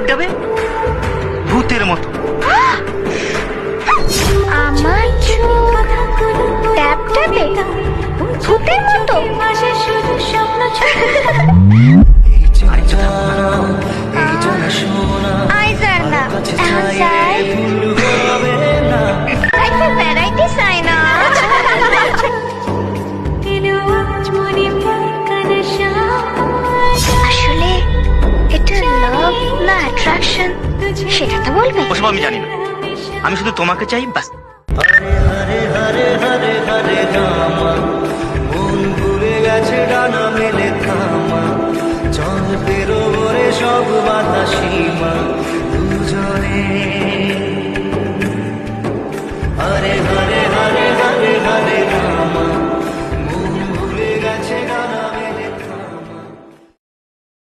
ডাবে ভূতের মতো। আমার চোখ ট্যাপ ট্যাপে ভূতের মতো। আইজার না এখন চাই লাইফে ভ্যারাইটি চাই না। আসলে এটা লাভ না অ্যাট্রাকশন সেটা তো বলবে। ওসব আমি জানি না, আমি শুধু তোমাকে চাই, বাস।